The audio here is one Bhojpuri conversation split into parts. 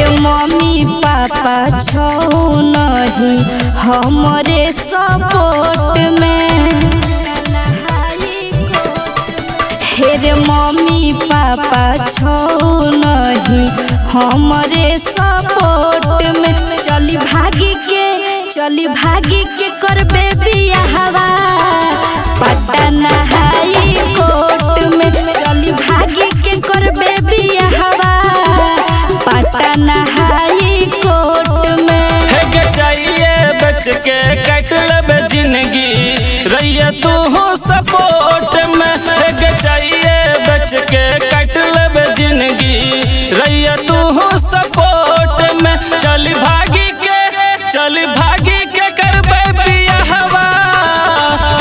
मम्मी पापा छौ नहीं हमरे सपोर्ट में। हेरे मम्मी पापा छौ नहीं हमरे सपोर्ट में। चली भागी के करबे बियाहवा पटना हाई कोर्ट में। चली भागी के करबे बियाहवा पटना हाई कोर्ट में। चाहिए बच के कट लेबे जिंदगी रैया तू सपोर्ट में। चाहिए बच के कट लेबे जिंदगी रैया तू सपोर्ट में। चल भागी के करबे बियाहवा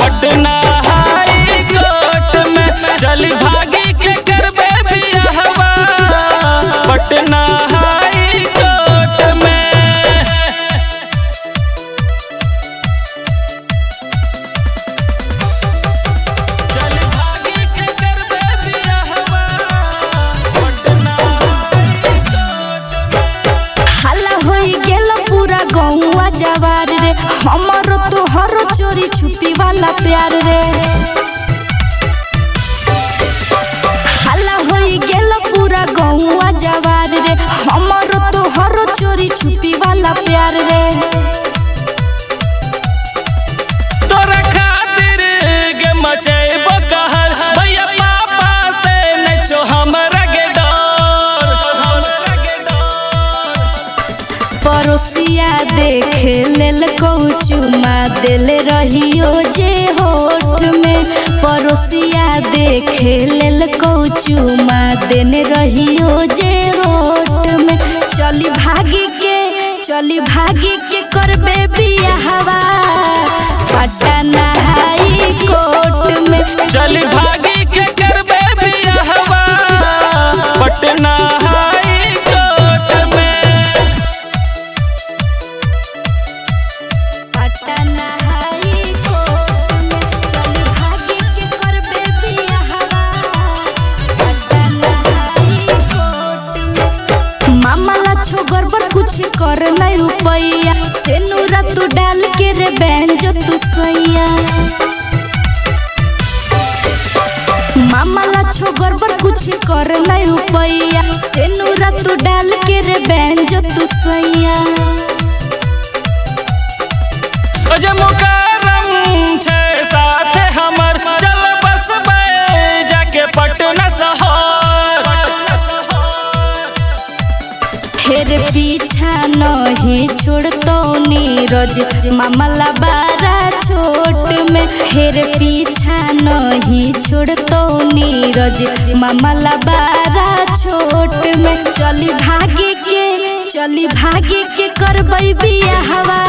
पटना हाई कोर्ट में। चल भागी के करबे बियाहवा पटना हाई कोर्ट में। चल भागी के करबे बियाहवा पटना हाई कोर्ट में। हल्ला होई गेल पूरा गौवा जवार रे हमरो तोहरो चोरी छुपी वाला प्यार रे। हल्ला होई गेल पूरा गौवा जवार रे हमरो तोहरो चोरी छुपी वाला प्यार रे। तोरा खातिर गे मचैबो कहर भैया पापा से नचो हमरा गे डर। पड़ोसिया देख लेल चुमा दिल रहियो जे होठ में। पड़ोसिया देख लेल चुमा देने रहियो जे होठ में। चली भागी के करबे बियाहवा पटना हाई कोर्ट में। चल भागी के करबे बियाहवा पटना हाई कोर्ट में। पटना हाई कोर्ट में। चली भागी के करबे बियाहवा पटना हाई कोर्ट में। मामला छो गड़बड़ कुछ कर नहीं रुपैया से नूरा तू डाल के रे बैंजो तू सैया। मामला छो गड़बड़ कुछ कर नहीं रुपैया से नूरा तू डाल के रे बैंजो तू सैया। अजय मुकरम छे साथ हमर चल बस जाके पटना शहर। हेरे पीछा नहीं छोड़तो नीरज मामला बारा छोट में। हेरे पीछा नहीं छोड़तो नीरज मामला बारा छोट में। चली भागी के करबै बियाहवा